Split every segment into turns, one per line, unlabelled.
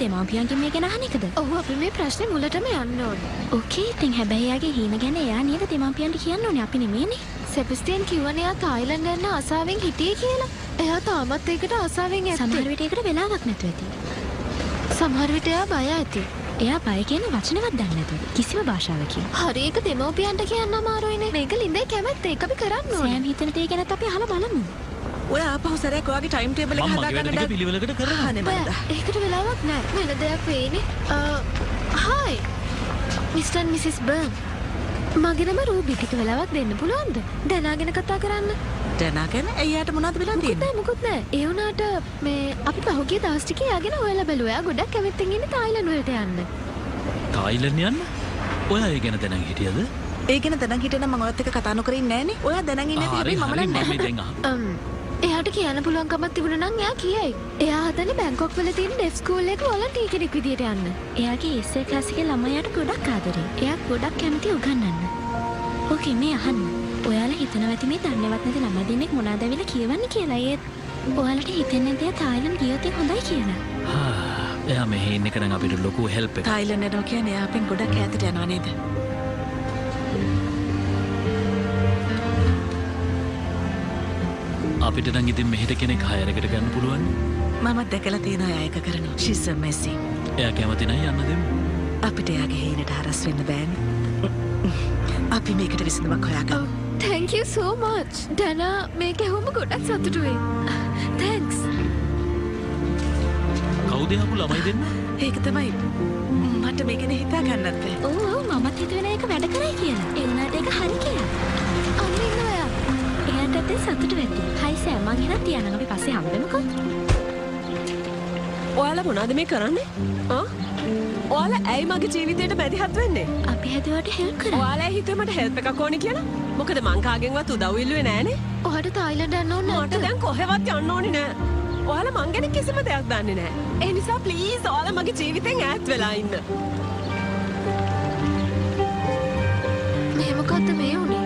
දෙමාපියන්ගෙන් මේ ගැන අහන එකද?
ඔව් අපි මේ ප්‍රශ්නේ මුලටම යන්න ඕනේ.
ඕකේ ඉතින් හැබැයි එයාගේ හීන ගැන එයා නේද දෙමාපියන්ට කියන්න ඕනේ අපි නෙමෙයිනේ.
සෙබස්ටියන් කිව්වනේ එයා තායිලන්ත යන්න ආසාවෙන් හිටියේ කියලා. එයා තාමත් ඒකට ආසාවෙන් ඇත්තේ.
සමහර විට ඒකට වෙලාවක් නැතුව ඇති.
සමහර විට එයා බය ඇති.
එයා බය කියන වචනවත් දන්නේ නැතුව කිසිම භාෂාවකින්.
හරි ඒක දෙමෝපියන්ට කියන්න අමාරුයිනේ. මේක ලින්දේ කැමැත්ත ඒක අපි කරන්න ඕනේ.
සෑම් හිතන දේ ගැනත් අපි අහලා බලමු.
ඔය ආපහු සරයක් ඔයාගේ ටයිම් ටේබල් එක හදාගන්න
පිළිවෙලකට කරලා
ඒකට වෙලාවක් නැහැ. වෙන දෙයක් වෙයිනේ. Hi. Mr and Mrs Burn. මගේ නම රූබි. ටික වෙලාවක් දෙන්න පුළුවන්ද? දැනාගෙන කතා කරන්න.
දැනාගෙන එයාට මොනවද වෙලා තියෙන්නේ?
මොකුත් නැහැ. ඒ වුණාට මේ අපි පහුගිය දවස් ටිකේ යාගෙන හොයලා බැලුවා. එයා ගොඩක් කැමැත්තෙන් ඉන්නේ තායිලන්ත වලට යන්න.
තායිලන්ත යන්න? ඔයා ඒ ගැන දැනන් හිටියද?
ඒ ගැන දැනන් හිටියනම් මම ඔයත් එක්ක කතා නොකර ඉන්නේ නැහනේ. ඔයා දැනන් ඉන්නේ හැබැයි මම
නැහැ.
එයාට කියන්න පුළුවන්කමක් තිබුණා නම් එයා කියයි. එයා හදන්නේ බැංකොක් වල තියෙන ඩෙෆ් ස්කූල් එක වොලන්ටියර් කෙනෙක් විදියට යන්න.
එයාගේ එස්සේ ක්ලාස් එකේ ළමයාට ගොඩක් ආදරේ. එයා ගොඩක් කැමති උගන්වන්න. ඕකේ මේ අහන්න. ඔයාලා හිතනවා ඇති මේ දන්නේවත් නැති ළමයි දෙන්නෙක් මොනවද ඇවිල්ලා කියවන්නේ කියලා. ඒත් ඔයාලට හිතෙන්නේ නැද්ද තායිලන්ත ගියොත් හොඳයි කියලා?
එයා මෙහෙ ඉන්න එක නම් අපිට ලොකු හෙල්ප් එකක්.
තායිලන්ත යනවා කියන්නේ එයා අපෙන් ගොඩක් ඈතට යනවා නේද?
අපිට නම් ඉතින් මෙහෙට කෙනෙක් හයර් එකට ගන්න පුළුවන්.
මම දැකලා තියෙනවා එයා ඒක කරනවා. she's amazing.
එයා කැමති නම් යන්න දෙමු.
අපිට එයාගේ හීනට හරස් වෙන්න බෑනේ. අපි මේකට විසඳුමක් හොයාගමු.
Thank you so much. දනා මේක හැමෝම ගොඩක් සතුටු වෙයි. Thanks.
කවුද යපු ළමයි දෙන්න?
ඒක තමයි මට මේක නේ හිතා ගන්නත් බෑ.
ඔව් මමත් හිතුවේ ඒක වැඩ කරයි කියලා. ඒ වුණාට ඒක හරි කියලා.
අන්න ඉන්නවා එයා.
එයාටත් ඒ සතුට වෙද්දි. හයි සෑම් මං එහෙනම් තියනම් අපි පස්සේ හම්බෙමුකෝ.
ඔයාලා මොනවද මේ කරන්නේ? ඔයාලා ඇයි මගේ ජීවිතේට බැදිහත් වෙන්නේ?
අපි හැදුවට හෙල්ප් කරා.
ඔයාලා හිතුවේ මට හෙල්ප් එකක් ඕනේ කියලා? මොකද මං කාගෙන්වත් උදව් ඉල්ලුවේ නෑනේ.
ඔයාට තායිලන්ත යන්න ඕනේ
මට දැන් කොහෙවත් යන්න ඕනේ නෑ. ඔයාලා මං ගැන කිසිම දෙයක් දන්නේ නෑ. ඒ නිසා ප්ලීස් ඔයාලා මගේ ජීවිතෙන් ඈත් වෙලා ඉන්න.
මේ මොකද්ද මේ උනේ?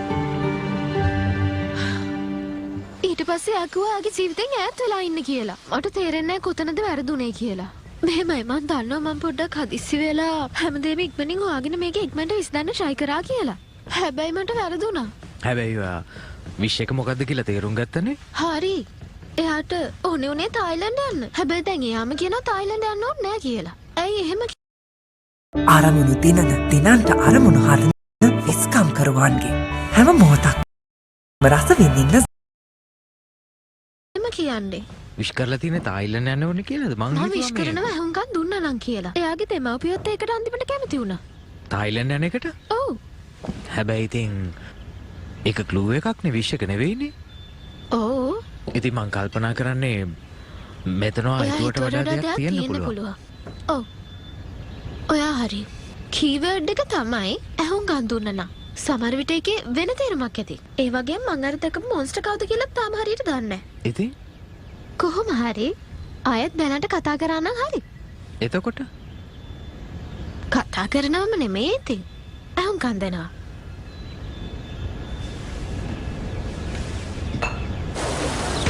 ඊට පස්සේ අකුවාගේ ජීවිතෙන් ඈත් වෙලා ඉන්න කියලා. මට තේරෙන්නේ නැහැ කොතනද වැරදුනේ කියලා. මෙහෙමයි මං දන්නවා මං පොඩ්ඩක් හදිස්සි වෙලා හැමදේම ඉක්මනින් හොයාගෙන මේක ඉක්මනට විසඳන්න try කරා කියලා. හැබැයි මට වැරදුනා.
හැබැයි විශ් එක මොකද්ද කියලා තේරුම් ගත්තනේ?
හරි. එයාට ඕනේ උනේ තායිලන්ත යන්න. හැබැයි දැන් එයාම කියනවා තායිලන්ත යන්න ඕනේ නැහැ කියලා. ඇයි එහෙම?
අරමුණු දිනන්ට අරමුණු හරින විස්කම් කරුවන්ගේ හැම මොහොතක් රස විඳින්න
කියන්නේ
විශ් කරලා තියෙන තායිලන්ත යන්න ඕනේ කියලාද? මං
විශ් කරනවා හුඟක් දුන්නා නම් කියලා. එයාගේ දෙමව්පියොත් ඒකට අන්තිමට කැමති වුණා.
තායිලන්ත යන එකට?
ඔව්.
හැබැයි ඉතින් ඒක ක්ලූ එකක් නේ විශ් එක නෙවෙයිනේ.
ඔව්.
ඉතින් මං කල්පනා කරන්නේ මෙතන අයිතුවට වඩා දෙයක් තියෙන්න පුළුවන්.
ඔව්. ඔයා හරි. කීවර්ඩ් එක තමයි ඇහුම්කන් දුන්නා නම්. සමහර විට ඒකේ වෙන තේරුමක් ඇති. ඒ වගේම මං අර දැකපු මොන්ස්ටර් කවුද කියලා තාම හරියට දන්නේ නැහැ.
ඉතින්
කොහොම හරි ආයෙත් දැනට කතා කරා නම් හරි.
එතකොට
කතා කරනවම නෙමෙයි ඉතින්. ඇහුම්කන් දෙනවා.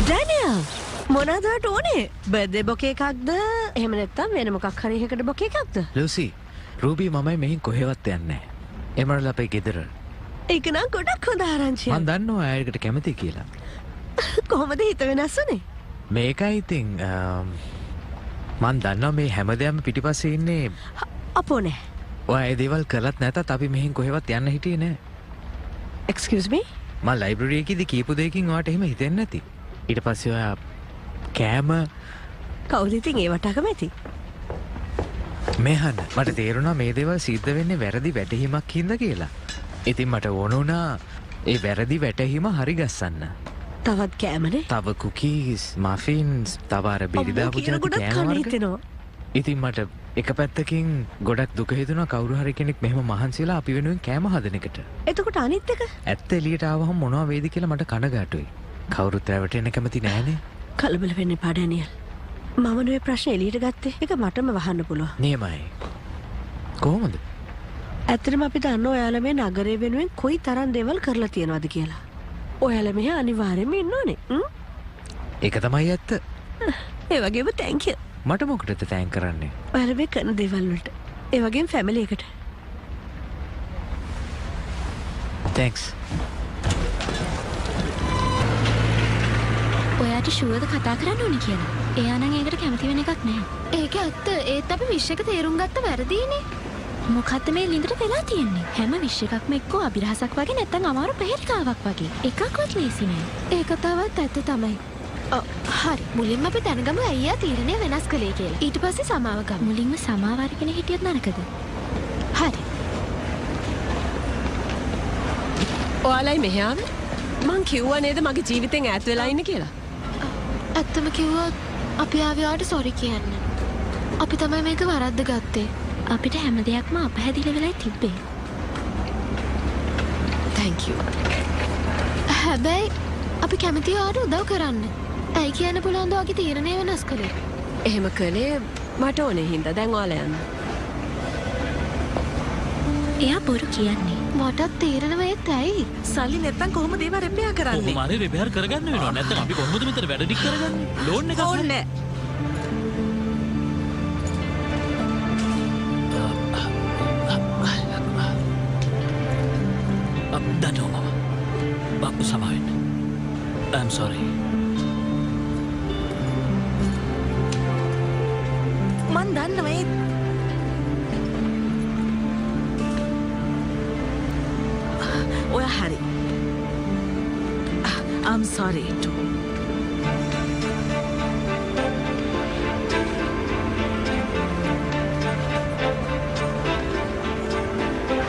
ඩැනියල් මොනවද ඕනේ? බර්ත්ඩේ බොකේ එකක්ද? එහෙම නැත්නම් වෙන මොකක් හරි එකකට බොකේ එකක්ද?
ලූසි, රූබි මමයි මෙහින් කොහෙවත් යන්නේ නැහැ. එමරල අපේ ගෙදර.
ඒක නම් ගොඩක් හොඳ ආරංචියක්.
මං දන්නවා ඇයකට කැමති කියලා.
කොහොමද හිත වෙනස් වුනේ?
මේකයි ඉතින් මං දන්නවා මේ හැමදේම පිටිපස්සේ ඉන්නේ
අපෝ නෑ.
ඔයා ඒ දේවල් කරලත් නැතත් අපි මෙහින් කොහෙවත් යන්න හිටියේ නෑ.
එක්ස්කියුස් මී?
මං ලයිබ්‍රරි එකේදී කියපු දෙයකින් ඔයාට එහෙම හිතෙන්නේ නැති. ඊට පස්සේ ඔයා කෑම
කවුද ඉතින් ඒවට අකමැති?
මෙහන්න මට තේරුණා මේ දේවල් සිද්ධ වෙන්නේ වැරදි වැටහීමක් හින්දා කියලා. ඉතින් මට ඕන වුණා ඒ වැරදි වැටහීම හරි ගස්සන්න.
තවත් කෑමනේ?
තව කුකීස්, මෆින්ස්, තව අර බෙරිදාපු જાති කෑම වර්ග. ඉතින් මට එක පැත්තකින් ගොඩක් දුක හිතුණා කවුරු හරි කෙනෙක් මෙහෙම මහන්සිලා අපි වෙනුවෙන් කෑම හදන එකට.
එතකොට අනිත් එක?
ඇත්ත එළියට ආවහම මොනවා වේද කියලා මට කනගාටුයි. කවුරුත් රැවටෙන්න කැමති නෑනේ.
කලබල වෙන්න එපා ඩැනියල්. මම නේ ප්‍රශ්න එළියට ගත්තේ. ඒක මටම වහන්න පුළුවන්.
නියමයි. කොහොමද?
ඇත්තටම අපි දන්නවා ඔයාලා මේ නගරය වෙනුවෙන් කොයි තරම් දේවල් කරලා තියෙනවද කියලා. ඔයාලා මෙහි අනිවාර්යයෙන්ම ඉන්න ඕනේ.
ඒක තමයි ඇත්ත.
ඒ වගේම thank you.
මට මොකටද තෑන් කරන්නේ?
ඔයාලා මේ කරන දේවල් වලට. ඒ වගේම ෆැමිලි එකට.
තැන්ක්ස්.
ඔයාට ෂුවර්ද කතා කරන්න ඕනේ කියලා. එයා නම් ඒකට කැමති වෙන එකක් නැහැ.
ඒක ඇත්ත. ඒත් අපි විශ් එක තේරුම් ගත්ත වැරදීනේ.
මොකද්ද මේ ලින්දට වෙලා තියෙන්නේ? හැම විශ් එකක්ම එක්කෝ අභිරහසක් වගේ නැත්නම් අමාරු පෙරේකාවක් වගේ. එකක්වත් ලේසි නෑ.
ඒ කතාවත් ඇත්ත තමයි. හරි. මුලින්ම අපි දැනගමු අයියා තීරණය වෙනස් කළේ කියලා. ඊට පස්සේ සමාව ගමු.
මුලින්ම සමාව අරගෙන හිටියත් නරකද?
හරි.
ඔයාලයි මෙහෙ ආවේ? මං කිව්වා නේද මගේ ජීවිතෙන් ඈත් වෙලා ඉන්න කියලා?
ඇත්තම කිව්වොත් අපි ආවියාට සොරි කියන්න. අපි තමයි මේක වරද්ද ගත්තේ.
අපිට හැම දෙයක්ම අපහැදිලි වෙලයි තිබ්බේ.
Thank you.
හැබැයි අපි කැමති ඔයාට උදව් කරන්න. ඇයි කියන්න පුළුවන් ද ඔයාගේ තීරණය වෙනස් කළේ?
එහෙම කළේ මට ඕනේ හින්දා. දැන් ඔයාලා යන්න.
එයා බොරු කියන්නේ.
මටත් තීරණ වෙත් ඇයි?
සල්ලි නැත්තම් කොහොමද ඒව රෙපෙයාර් කරන්නේ?
කොහොම හරි රිපෙයාර් කරගන්න වෙනවා. නැත්නම් අපි කොහොමද මෙතන වැඩ ටික කරගන්නේ? ලෝන් එකක්
ඕනේ.
දන්නෝ මම. බක්කු සමාවෙන්න. I'm sorry.
මන් දන්නවා ඒ ඔය හරි. I'm sorry too.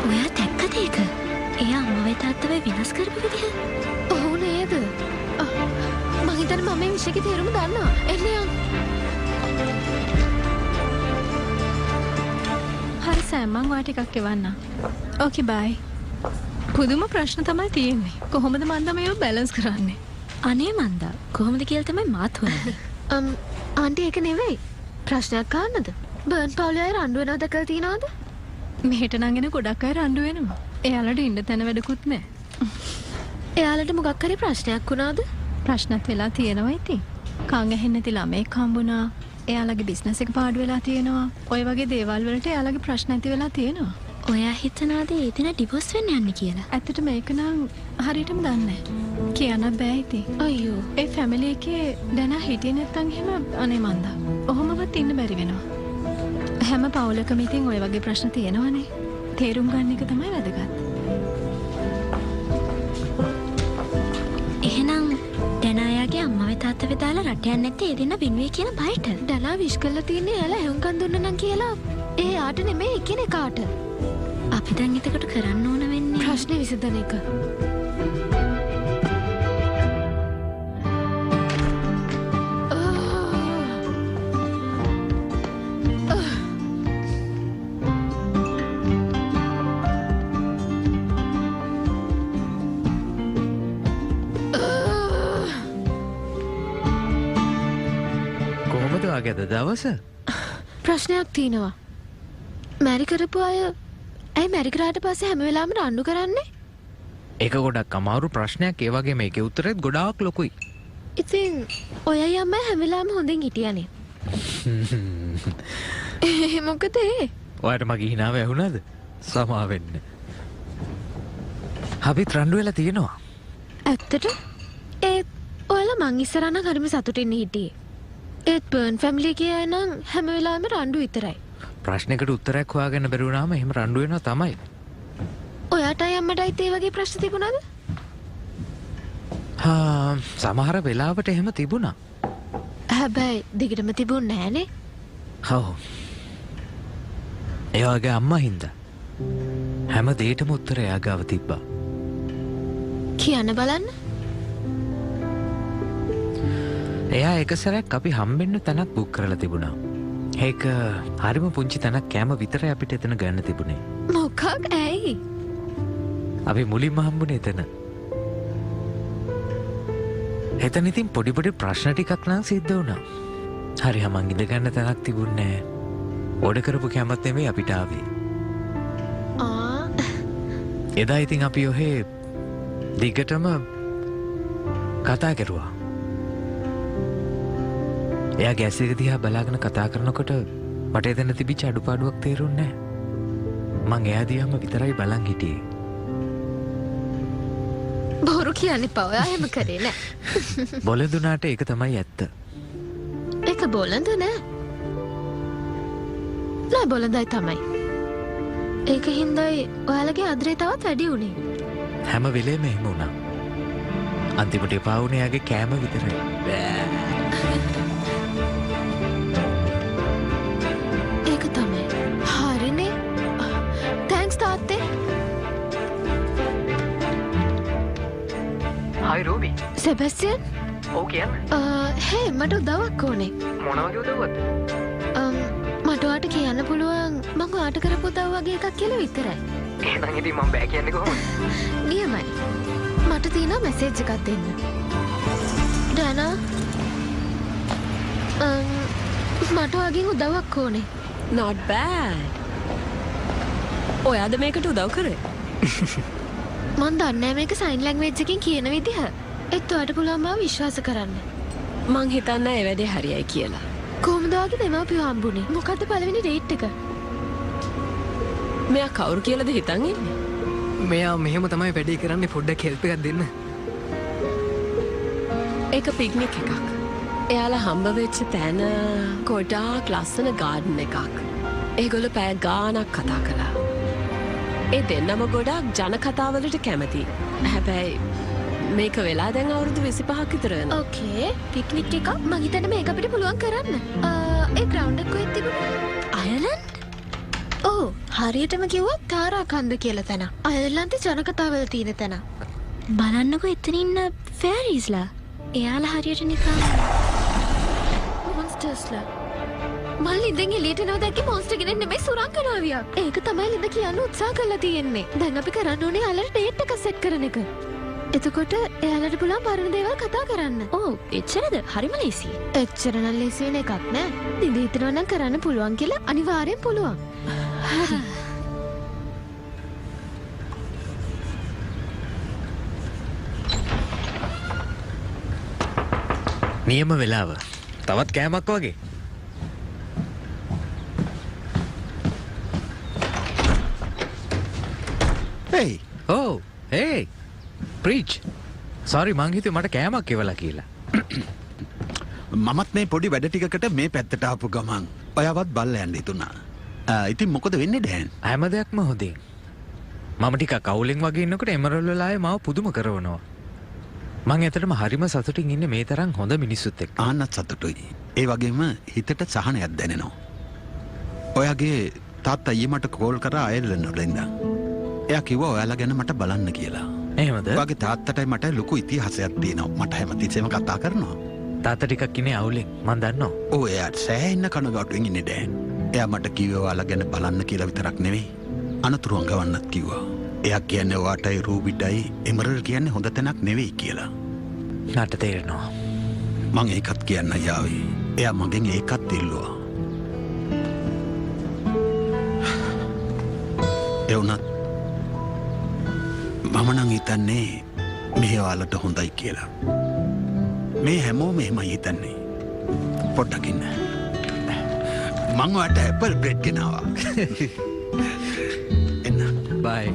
ඔයා දැක්කද ඒක? එයා අම්මවේ තාත්තවේ වෙනස් කරපු විදිහ?
ඔව් නේද? මං හිතන්නේ මම මේ විශ්යගේ තේරුම දන්නවා. එන්න යන්න.
හරි සෑම් මං ඔයාට එකක් එවන්නම්. ඕකේ බයි. පුදුම ප්‍රශ්න තමයි තියෙන්නේ. කොහොමද මන්ද මේව බැලන්ස් කරන්නේ?
අනේ මන්දා කොහොමද කියලා තමයි මාත් හොයන්නේ.
ආන්ටි ඒක නෙවෙයි. ප්‍රශ්නයක් අහන්නද? බර්න් පවුලේ අය රණ්ඩු වෙනවද දැකලා තියෙනවද?
මෙහෙට නම් එන ගොඩක් අය රණ්ඩු වෙනවා. එයාලට ඉන්න තැන වැඩකුත් නැහැ.
එයාලට මොකක් හරි ප්‍රශ්නයක් වුණාද?
ප්‍රශ්නත් වෙලා තියෙනවා ඉතින්. කන් ඇහෙන්නේ නැති ළමෙක් හම්බුණා. එයාලගේ බිස්නස් එක පාඩු වෙලා තියෙනවා. ඔය වගේ දේවල් වලට එයාලගේ ප්‍රශ්න ඇති වෙලා තියෙනවා.
ඔයා හිතනවාද ඒ දින ඩිවෝස් වෙන්න යන්නේ කියලා?
ඇත්තට මේක නම් හරියටම දන්නේ නැහැ. කියන්න බෑ ඉතින්.
අයියෝ.
ඒ ෆැමිලි එකේ දැන හිටියේ නැත්තම් එහෙම අනේ මන්දා. ඔහොමවත් ඉන්න බැරි වෙනවා. හැම පවුලකම ඉතින් ඔය වගේ ප්‍රශ්න තියෙනවනේ. තේරුම් ගන්න එක තමයි වැදගත්.
එහෙනම් ඩැනායාගේ අම්මවේ තාත්තවේ දාලා රට යන්නේ නැත්තේ ඒ දින වින්වේ කියන බයට.
ඩලා විශ් කරලා තියන්නේ එයාලා හුම්කන් දුන්න නම් කියලා. ඒ යාට නෙමෙයි එකිනෙ කාට.
අපි දැන් එතකොට කරන්න ඕන වෙන්නේ
ප්‍රශ්නේ විසඳන එක.
කොහොමද වගේද දවස?
ප්‍රශ්නයක් තියෙනවා. මැරි කරපු අය ඇයි මැරි කරාට පස්සේ හැම වෙලාවෙම රණ්ඩු කරන්නේ?
ඒක ගොඩක් අමාරු ප්‍රශ්නයක්. ඒ වගේ මේකේ උත්තරෙත් ගොඩාක් ලොකුයි.
ඉතින් ඔයයි අම්මයි හැම වෙලාවෙම හොඳින් හිටියනේ. මොකද ඒ?
ඔයාට මගේ හිනාව ඇහුණාද? සමා වෙන්න. අපිත් රණ්ඩු වෙලා තියෙනවා.
ඇත්තට? ඒත් ඔයාලා මං ඉස්සරහ නම් හරිම සතුටින් හිටියේ. ඒත් බර්න් ෆැමිලි එකේ අය නම් හැම වෙලාවෙම රණ්ඩු විතරයි.
ප්‍රශ්නයකට උත්තරයක් හොයාගන්න බැරි වුණාම එහෙම රණ්ඩු වෙනවා තමයි.
ඔයාටයි අම්මටයි ඒ වගේ ප්‍රශ්න තිබුණාද?
සමහර වෙලාවට එහෙම තිබුණා.
හැබැයි දිගටම තිබුණේ නැහනේ.
ඔව්. ඒ වගේ අම්මා හින්දා හැම දෙයකටම උත්තරය එයා ගාව තිබ්බා.
කියන්න බලන්න.
එයා එක සැරයක් අපි හම්බෙන්න තැනක් බුක් කරලා තිබුණා. ඒක හරිම පුංචි තැනක් කෑම විතරයි අපිට එතන ගන්න තිබුණේ.
මොකක් ඇයි?
අපි මුලින්ම හම්බුනේ එතන. එතන ඉතින් පොඩි පොඩි ප්‍රශ්න ටිකක් නම් සිද්ධ වුණා. හරි හමන් ඉඳ ගන්න තැනක් තිබුණේ නැහැ. ඕඩර් කරපු කැමත් නෙමෙයි අපිට ආවේ. එදා ඉතින් අපි ඔහේ දිගටම කතා කරුවා. එයා ගෑස් එක දිහා බලාගෙන කතා කරනකොට මට එතන තිබිච්ච අඩුපාඩුවක් තේරුන්නේ නැහැ. මං එයා දිහාම විතරයි බලන් හිටියේ.
බොරු කියන්නේ පවයා එහෙම කරේ නෑ.
බොළඳුනාට ඒක තමයි ඇත්ත.
ඒක බොළඳ නෑ. නෑ බොළඳයි තමයි. ඒක හින්දායි ඔයාලගේ ආදරේ තවත් වැඩි වුණේ.
හැම වෙලේම එහෙම වුණා. අන්තිමට එපා වුණේ යාගේ කෑම විතරයි.
ඒක තමයි. හරිනේ. තෑන්ක්ස් තාත්තේ.
හයි රූබි.
සෙබැස්ටියන්?
ඔව් කියන්න.
හේ මට උදව්වක් ඕනේ.
මොන වගේ උදව්වක්ද?
මට ඔයාට කියන්න පුළුවන් මම ඔයාට කරපු උදව් වගේ එකක් කියලා විතරයි.
එහෙනම් ඉතින් මම බෑ කියන්නේ කොහොමද?
නියමයි. මට තියෙනවා මැසේජ් එකක් දෙන්න. ඩානා මට වගේ උදව්වක් ඕනේ.
not bad. ඔයාද මේකට උදව් කරේ?
මන් දන්නේ නැහැ මේක සයින් ලැන්ග්වේජ් එකකින් කියන විදිහ. ඒත් ඔයාට පුළුවන් මාව විශ්වාස කරන්න.
මං හිතන්නේ ඒ වැඩේ හරියයි කියලා.
කොහොමද ඔයාගේ දෙමාපියෝ හම්බුනේ? මොකද්ද පළවෙනි ඩේට් එක?
මෙයා කවුරු කියලාද හිතන් ඉන්නේ?
මෙයා මෙහෙම තමයි වැඩේ කරන්නේ පොඩ්ඩක් හෙල්ප් එකක් දෙන්න.
ඒක පික්නික් එකක්. එයාලා හම්බ වෙච්ච තැන ගොඩාක් ලස්සන ගාඩන් එකක්. ඒගොල්ලෝ පැය ගාණක් කතා කළා. ඒ දෙන්නම ගොඩාක් ජන කතාවලට කැමති. හැබැයි මේක වෙලා දැන් අවුරුදු 25ක් විතර වෙනවා.
ඕකේ පික්නික් එකක් මං හිතන්නේ මේක අපිට පුළුවන් කරන්න. ඒ ග්‍රවුන්ඩ් එක කොහෙද තිබුණේ? අයර්ලන්ඩ්? ඔව් හරියටම කිව්වොත් තාරාකන්ද කියලා තැන. අයර්ලන්තේ ජන කතාවල තියෙන තැන.
බලන්නකෝ එතන ඉන්න ෆෑරීස්ලා. එයාලා හරියට නිකන්
මොන්ස්ටර්ස්ලා. මල් ලින්දෙන් එළියට එනවා දැක්කේ මොන්ස්ටර් කෙනෙක් නෙමෙයි සුරංගනාවියක්. ඒක තමයි ලින්ද කියන්න උත්සාහ කරලා තියෙන්නේ. දැන් අපි කරන්න ඕනේ යාළුවට ඩේට් එක සෙට් කරන එක. එතකොට එයාලට පුළුවන් පරණ දේවල් කතා කරන්න.
ඕ එච්චරද? හරිම ලේසි.
එච්චර නම් ලේසි වෙන එකක් නෑ. ලින්ද හිතනවා නම් කරන්න පුළුවන් කියලා අනිවාර්යෙන් පුළුවන්. හරි.
නියම වෙලාව. තවත් කෑමක් වගේ.
Hey.
Oh, hey. Preach. Sorry මං හිතුවේ මට කෑමක් එවලා කියලා.
මමත් මේ පොඩි වැඩ ටිකකට මේ පැත්තට ආපු ගමන් ඔයාවත් බල්ල යන්න හිතුණා. ඉතින් මොකද වෙන්නේ ඩෑන්?
හැම දෙයක්ම හොඳින්. මම ටිකක් අවුලෙන් වගේ ඉන්නකොට එමරල්ඩ් වල ආයේ මාව පුදුම කරවනවා. මං ඇත්තටම හරිම සතුටින් ඉන්නේ මේ තරම් හොඳ මිනිස්සුත් එක්ක.
ආන්නත් සතුටුයි. ඒ වගේම හිතට සහනයක් දැනෙනවා. ඔයාගේ තාත්තා ඊයේ මට කෝල් කරා අයර්ලන්ඩ් වල ඉඳන්. එයා කිව්වා ඔයාලා ගැන මට බලන්න කියලා.
එහෙමද?
ඔයාගේ තාත්තටයි මට ලොකු ඉතිහාසයක් තියෙනවා. මට හැමතිස්සෙම කතා කරනවා.
තාත්තා ටිකක් ඉන්නේ අවුලෙන්. මං දන්නවා.
ඔව් එයාට සෑහෙන්න කනගාටුවෙන් ඉන්නේ ඩෑන්. එයා මට කිව්වා ඔයාලා ගැන බලන්න කියලා විතරක් නෙවෙයි. අනතුරු අඟවන්නත් කිව්වා. එයා කියන්නේ ඔයාටයි රූබිටයි එමරල්ඩ් කියන්නේ හොඳ තැනක් නෙවෙයි කියලා.
නට තේරෙනවා.
මං ඒකත් කියන්න යාවේ. එයා මගෙන් ඒකත් ඉල්ලුවා. ඒ වුණත් මම නම් හිතන්නේ මේ ඔයාලට හොඳයි කියලා. මේ හැමෝම එහෙමයි හිතන්නේ. පොඩ්ඩක් ඉන්න. මං ඔයාට ඇපල් බ්‍රෙඩ් ගෙනාවා. එන්න.
බයි.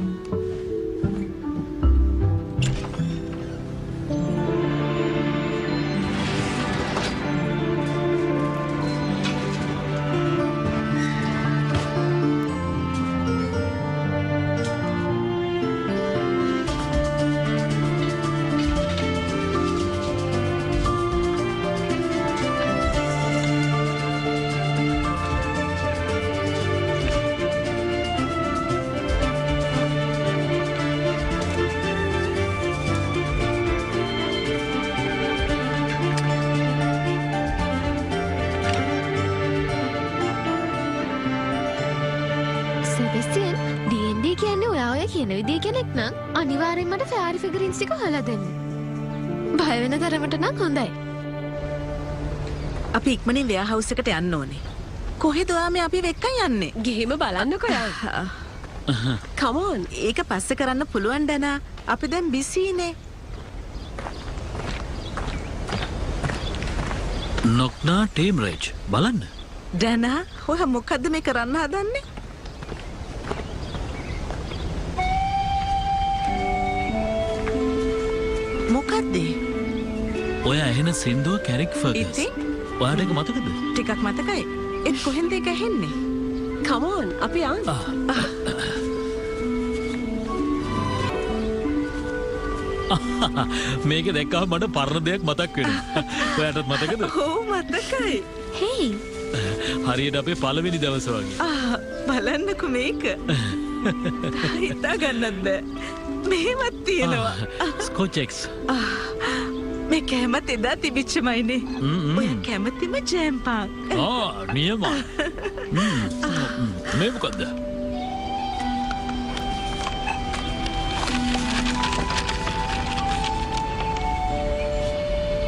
කියන විදිය කෙනෙක් නම් අනිවාර්යෙන් මට ෆෑරි ෆිගරින්ස් ටික හොයලා දෙන්න. බය වෙන තරමට නම් හොඳයි.
අපි ඉක්මනින් වෙයා හවුස් එකට යන්න ඕනේ. කොහෙද ඔයා මේ අපි වෙක්කන් යන්නේ?
ගිහිම බලන්නකෝ යා.
Come on, ඒක පස්සේ කරන්න පුළුවන් ඩනා. අපි දැන් බිසීනේ.
නොක්නා ටේම් රේජ් බලන්න.
ඩැනා ඔය මොකද්ද මේ කරන්න හදන්නේ? මොකද්ද?
ඔය ඇහෙන සින්දුව කැරික් ෆර්ගස්.
ඉතින්
ඔයාට ඒක මතකද?
ටිකක් මතකයි. ඒ කොහෙන්ද ඒක ඇහෙන්නේ?
Come on, අපි යන්න.
මේක දැක්කම මට පරණ දෙයක් මතක් වෙනවා. ඔයාටත් මතකද?
ඔව් මතකයි.
හේ
හරියට අපේ පළවෙනි දවස වගේ.
බලන්නකෝ මේක. හිතා ගන්නත් බෑ. මෙහෙමත් තියෙනවා.
ස්කොචෙක්ස්.
මේ කැමත් එදා තිබිච්චමයිනේ. ඔය කැමතිම ජෑම් පාන්.
නියමයි. මේ මොකද්ද?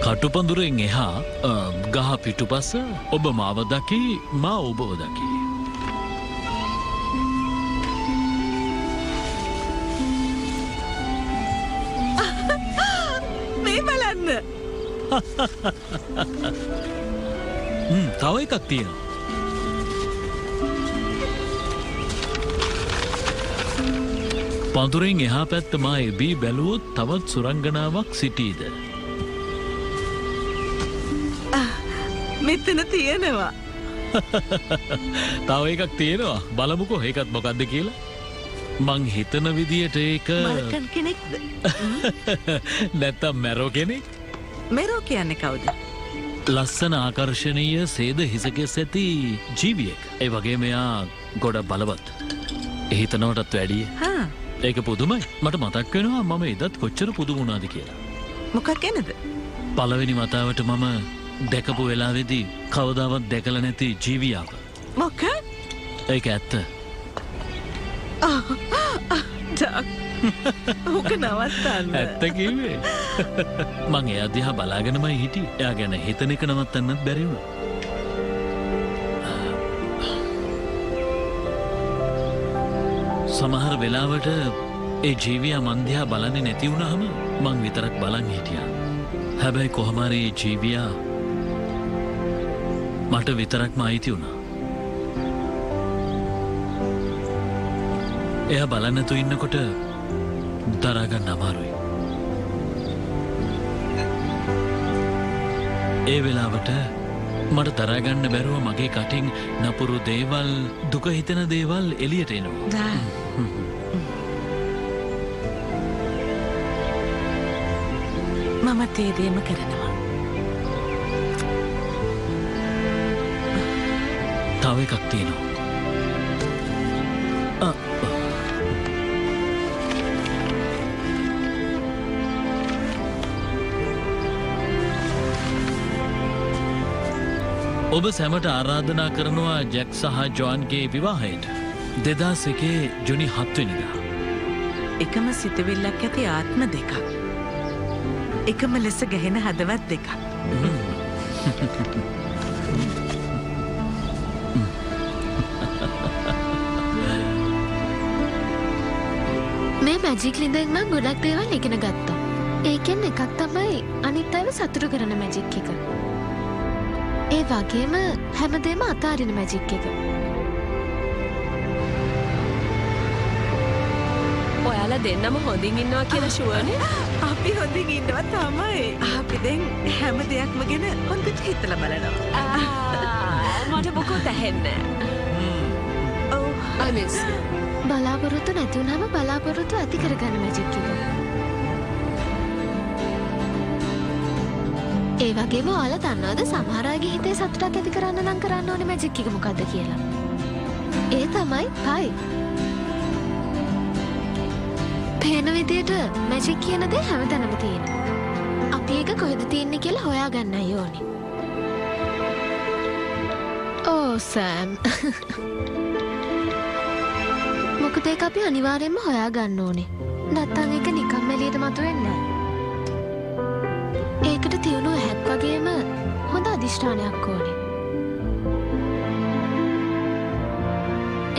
කටුපඳුරෙන් එහා ගහ පිටුපස ඔබ මාව දකි මා ඔබව දකි.
මේ බලන්න.
තව එකක් තියෙනවා. පඳුරෙන් එහා පැත්ත මා එබී බැලුවොත් තවත් සුරංගනාවක් සිටීද?
මෙතන තියෙනවා.
තව එකක් තියෙනවා. බලමුකෝ ඒකත් මොකක්ද කියලා. මං හිතන විදියට ඒක
මරකන් කෙනෙක්ද?
නැත්තම් මැරෝ කෙනෙක්?
මෙරෝ කියන්නේ කවුද?
ලස්සන ආකර්ශනීය සේද හිසකෙස් ඇති ජීවියෙක්. ඒ වගේ මෙයා ගොඩ බලවත්. හිතනවටත් වැඩිය. ඒක පුදුමයි. මට මතක් වෙනවා මම එදත් කොච්චර පුදුම වුණාද කියලා.
මොකක් ගැනද?
පළවෙනි වතාවට මම දැකපු වෙලාවේදී කවදාවත් දැකලා නැති ජීවියාව.
මොකක්?
ඒක ඇත්ත.
ඕක නවත්තන්න.
ඇත්ත කිව්වේ. මං එයා දිහා බලාගෙනමයි හිටියේ. එයා ගැන හිතන එක නවත්තන්නත් බැරි වුණා. සමහර වෙලාවට ඒ ජීවියා මන් දිහා බලන්නේ නැති වුණාම මං විතරක් බලන් හිටියා. හැබැයි කොහොම හරි ඒ ජීවියා මට විතරක්ම අයිති වුණා. එයා බලන්න නැතුව ඉන්නකොට දරා ගන්න අමාරුයි. ඒ වෙලාවට මට දරා ගන්න බැරුව මගේ කටින් නපුරු දේවල්, දුක හිතෙන දේවල් එළියට එනවා.
මම තේ දේම කරනවා.
තව එකක් තියෙනවා. ඔබ සැමට ආරාධනා කරනවා ජැක් සහ ජොන්ගේ විවාහයට 2001 ජුනි 7 වෙනිදා.
එකම සිතවිල්ලක් ඇති ආත්ම දෙකක්. එකම ලෙස ගැහෙන හදවත් දෙකක්.
මේ මැජික් ලිඳෙන් මම ගොඩක් දේවල් ඉගෙන ගත්තා. ඒකෙන් එකක් තමයි අනිත් අයව සතුටු කරන මැජික් එක. ඒ වගේම හැමදේම අතාරින මැජික් එක.
ඔයාලා දෙන්නම හොඳින් ඉන්නවා කියලා ෂුවර්නේ?
අපි හොඳින් ඉන්නවා තමයි. අපි දැන් හැම දෙයක්ම ගැන හොඳට හිතලා බලනවා.
මට මොකුත් ඇහෙන්නේ නැහැ.
ඔව්.
අනිස්
බලාපොරොත්තු නැති වුනම බලාපොරොත්තු ඇති කරගන්න මැජික් එක. ඒ වගේම ඔයාලා දන්නවද සමහර අයගේ හිතේ සතුටක් ඇති කරන්න නම් කරන්න ඕනේ මැජික් එක මොකද්ද කියලා? ඒ තමයි පයි. පේන විදියට මැජික් කියන දේ හැමතැනම තියෙනවා. අපි ඒක කොහෙද තියෙන්නේ කියලා හොයාගන්නයි ඕනේ. ඕ සෑම්. මොකද ඒක අපි අනිවාර්යෙන්ම හොයාගන්න ඕනේ. නැත්තම් ඒක නිකම්ම එළියට මතුවෙන්නේ නැහැ. ඒකට තියුණු ඇහැක් වගේම හොඳ අධිෂ්ඨානයක් ඕනේ.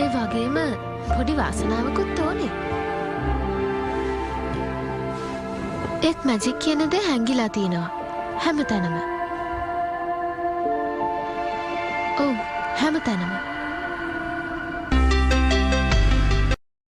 ඒ වගේම පොඩි වාසනාවකුත් ඕනේ. ඒත් මැජික් කියන දේ හැංගිලා තියෙනවා හැමතැනම. ඔව් හැම තැනම